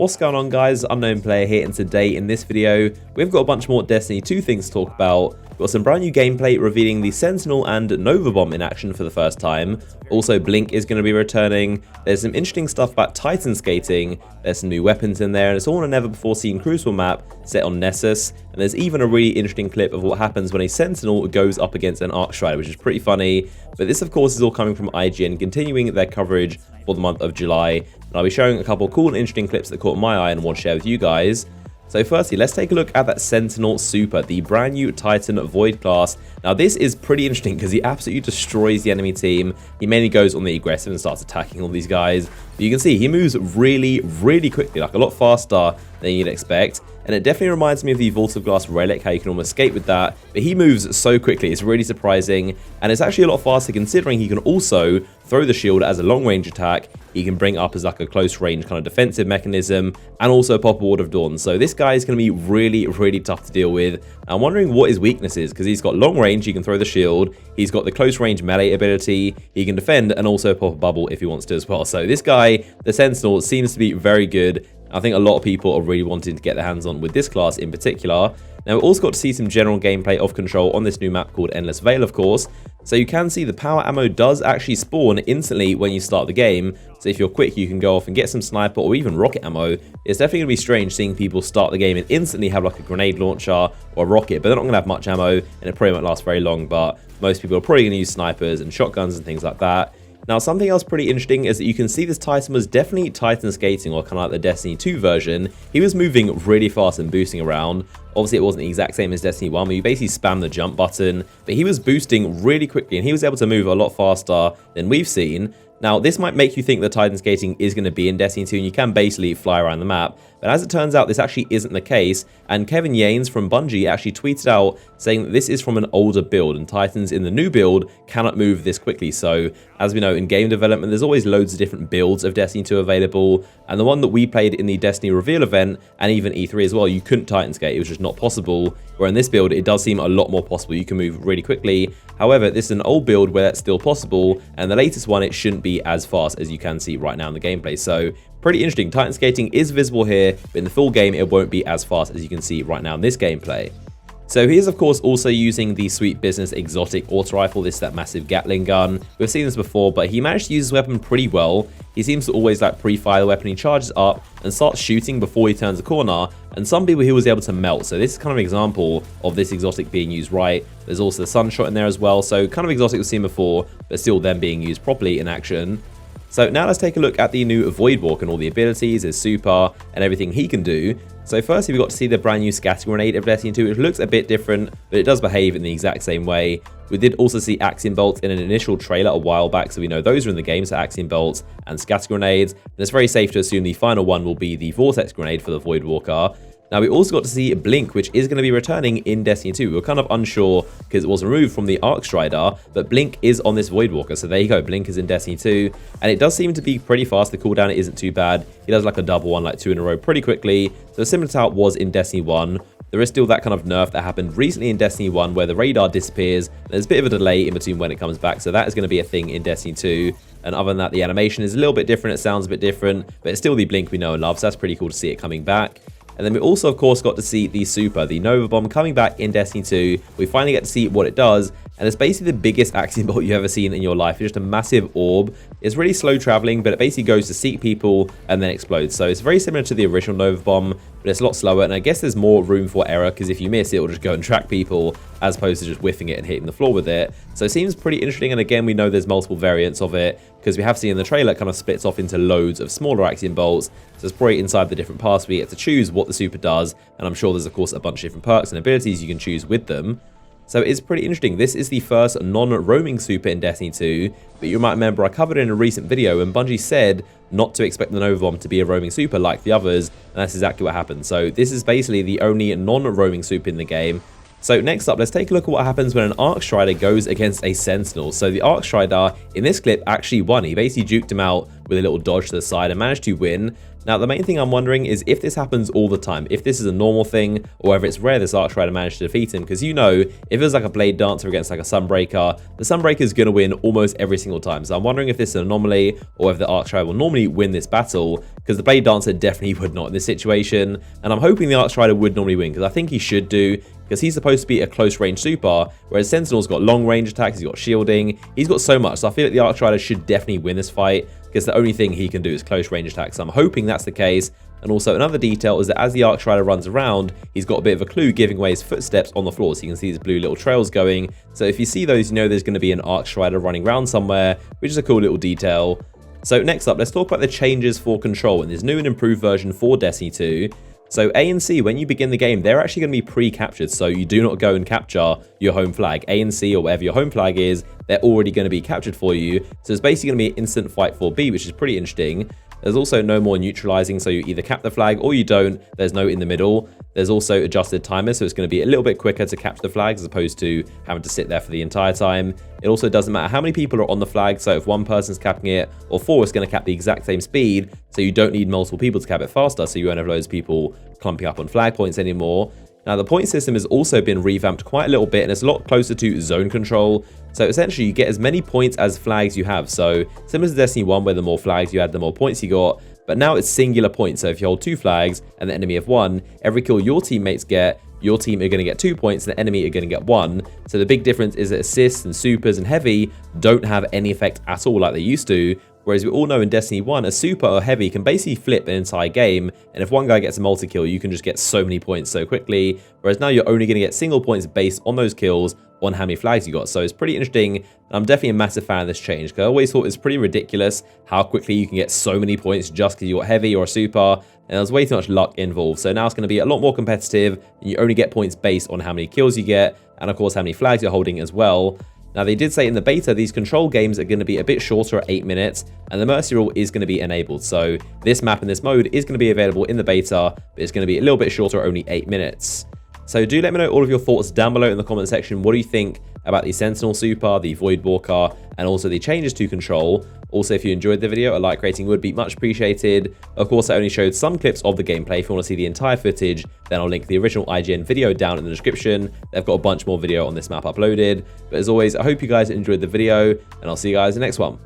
What's going on, guys? Unknown Player here, and today in this video we've got a bunch more Destiny 2 things to talk about. We've got some brand new gameplay revealing the Sentinel and Nova Bomb in action for the first time. Also, Blink is going to be returning. There's some interesting stuff about Titan skating. There's some new weapons in there, and it's all on a never before seen crucible map set on Nessus. And there's even a really interesting clip of what happens when a Sentinel goes up against an Arc Strider, which is pretty funny. But this, of course, is all coming from IGN, continuing their coverage for the month of July. And I'll be showing a couple of cool and interesting clips that caught my eye and want to share with you guys. So firstly, let's take a look at that Sentinel Super, the brand new Titan Void class. Now this is pretty interesting because he absolutely destroys the enemy team. He mainly goes on the aggressive and starts attacking all these guys. But you can see he moves really quickly, like a lot faster than you'd expect. And it definitely reminds me of the Vault of Glass relic, how you can almost escape with that. But he moves so quickly, it's really surprising. And it's actually a lot faster considering he can also throw the shield as a long range attack. He can bring it up as like a close range kind of defensive mechanism, and also pop a Ward of Dawn. So this guy is going to be really tough to deal with. I'm wondering what his weakness is, because he's got long range, he can throw the shield, he's got the close range melee ability, he can defend and also pop a bubble if he wants to as well. So this guy, the Sentinel, seems to be very good. I think a lot of people are really wanting to get their hands on with this class in particular. Now, we also got to see some general gameplay of Control on this new map called Endless Veil, of course. So you can see the power ammo does actually spawn instantly when you start the game. So if you're quick, you can go off and get some sniper or even rocket ammo. It's definitely going to be strange seeing people start the game and instantly have like a grenade launcher or a rocket, but they're not going to have much ammo and it probably won't last very long. But most people are probably going to use snipers and shotguns and things like that. Now, something else pretty interesting is that you can see this Titan was definitely Titan skating, or kind of like the Destiny 2 version. He was moving really fast and boosting around. Obviously, it wasn't the exact same as Destiny 1, where you basically spam the jump button, but he was boosting really quickly, and he was able to move a lot faster than we've seen. Now, this might make you think that Titan skating is going to be in Destiny 2, and you can basically fly around the map. But as it turns out, this actually isn't the case. And Kevin Yanes from Bungie actually tweeted out saying that this is from an older build, and Titans in the new build cannot move this quickly. So, as we know, in game development, there's always loads of different builds of Destiny 2 available. And the one that we played in the Destiny Reveal event, and even E3 as well, you couldn't Titan skate. It was just not possible. Where in this build, it does seem a lot more possible. You can move really quickly. However, this is an old build where that's still possible. And the latest one, it shouldn't be as fast as you can see right now in the gameplay. So, pretty interesting. Titan skating is visible here, but in the full game, it won't be as fast as you can see right now in this gameplay. So he is, of course, also using the Sweet Business exotic auto rifle. This is that massive Gatling gun. We've seen this before, but he managed to use his weapon pretty well. He seems to always like pre-fire the weapon. He charges up and starts shooting before he turns the corner. And some people he was able to melt. So this is kind of an example of this exotic being used right. There's also the Sunshot in there as well. So kind of exotic we've seen before, but still them being used properly in action. So now let's take a look at the new Voidwalker and all the abilities, his super, and everything he can do. So firstly, we got to see the brand new scatter grenade of Destiny 2, which looks a bit different, but it does behave in the exact same way. We did also see Axiom Bolts in an initial trailer a while back, so we know those are in the game, so Axiom Bolts and scatter grenades. And it's very safe to assume the final one will be the Vortex grenade for the Voidwalker. Now, we also got to see Blink, which is going to be returning in Destiny 2. We were kind of unsure because it was removed from the Arc Strider, but Blink is on this Voidwalker. So there you go, Blink is in Destiny 2. And it does seem to be pretty fast. The cooldown isn't too bad. He does like a double one, like 2 in a row pretty quickly. So similar to how it was in Destiny 1. There is still that kind of nerf that happened recently in Destiny 1 where the radar disappears. There's a bit of a delay in between when it comes back. So that is going to be a thing in Destiny 2. And other than that, the animation is a little bit different. It sounds a bit different, but it's still the Blink we know and love. So that's pretty cool to see it coming back. And then we also, of course, got to see the Super, the Nova Bomb, coming back in Destiny 2. We finally get to see what it does. And it's basically the biggest Axiom Bolt you've ever seen in your life. It's just a massive orb. It's really slow traveling, but it basically goes to seek people and then explodes. So it's very similar to the original Nova Bomb, but it's a lot slower. And I guess there's more room for error, because if you miss it, it'll just go and track people as opposed to just whiffing it and hitting the floor with it. So it seems pretty interesting. And again, we know there's multiple variants of it, because we have seen in the trailer it kind of splits off into loads of smaller Axiom Bolts. So it's probably inside the different paths we get to choose what the Super does. And I'm sure there's, of course, a bunch of different perks and abilities you can choose with them. So it's pretty interesting. This is the first non-roaming super in Destiny 2, but you might remember I covered it in a recent video and Bungie said not to expect the Nova Bomb to be a roaming super like the others, and that's exactly what happened. So this is basically the only non-roaming super in the game. So next up, let's take a look at what happens when an Arc Strider goes against a Sentinel. So the Arc Strider in this clip actually won. He basically juked him out with a little dodge to the side and managed to win. Now, the main thing I'm wondering is if this happens all the time, if this is a normal thing, or whether it's rare this Archrider managed to defeat him, because if it was like a Blade Dancer against like a Sunbreaker, the Sunbreaker is going to win almost every single time. So I'm wondering if this is an anomaly, or whether the Archrider will normally win this battle, because the Blade Dancer definitely would not in this situation, and I'm hoping the Archrider would normally win, because I think he should do, because he's supposed to be a close range super, whereas Sentinel's got long range attacks, he's got shielding, he's got so much, so I feel like the Archrider should definitely win this fight, because the only thing he can do is close range attacks. So I'm hoping that's the case. And also another detail is that as the Archrider runs around, he's got a bit of a clue giving away his footsteps on the floor. So you can see these blue little trails going. So if you see those, you know there's going to be an Archrider running around somewhere, which is a cool little detail. So next up, let's talk about the changes for control in this new and improved version for Destiny 2. So A and C, when you begin the game, they're actually going to be pre-captured, so you do not go and capture your home flag. A and C, or whatever your home flag is, they're already going to be captured for you. So it's basically going to be an instant fight for B, which is pretty interesting. There's also no more neutralizing, so you either cap the flag or you don't. There's no in the middle. There's also adjusted timers, so it's going to be a little bit quicker to capture the flag as opposed to having to sit there for the entire time. It also doesn't matter how many people are on the flag, so if one person's capping it or four, it's going to cap the exact same speed, so you don't need multiple people to cap it faster, so you won't have loads of people clumping up on flag points anymore. Now, the point system has also been revamped quite a little bit, and it's a lot closer to zone control. So essentially, you get as many points as flags you have. So similar to Destiny 1, where the more flags you had, the more points you got. But now it's singular points. So if you hold 2 flags and the enemy have 1, every kill your teammates get, your team are going to get 2 points and the enemy are going to get 1. So the big difference is that assists and supers and heavy don't have any effect at all like they used to. Whereas we all know in Destiny 1, a super or heavy can basically flip an entire game, and if one guy gets a multi-kill, you can just get so many points so quickly, whereas now you're only going to get single points based on those kills on how many flags you got. So it's pretty interesting, and I'm definitely a massive fan of this change, because I always thought it's pretty ridiculous how quickly you can get so many points just because you got heavy or a super, and there's way too much luck involved. So now it's going to be a lot more competitive, and you only get points based on how many kills you get, and of course how many flags you're holding as well. Now, they did say in the beta, these control games are going to be a bit shorter at 8 minutes, and the Mercy Rule is going to be enabled. So this map and this mode is going to be available in the beta, but it's going to be a little bit shorter, only 8 minutes. So do let me know all of your thoughts down below in the comment section. What do you think about the Sentinel Super, the Voidwalker, and also the changes to control? Also, if you enjoyed the video, a like rating would be much appreciated. Of course, I only showed some clips of the gameplay. If you want to see the entire footage, then I'll link the original IGN video down in the description. They've got a bunch more video on this map uploaded. But as always, I hope you guys enjoyed the video, and I'll see you guys in the next one.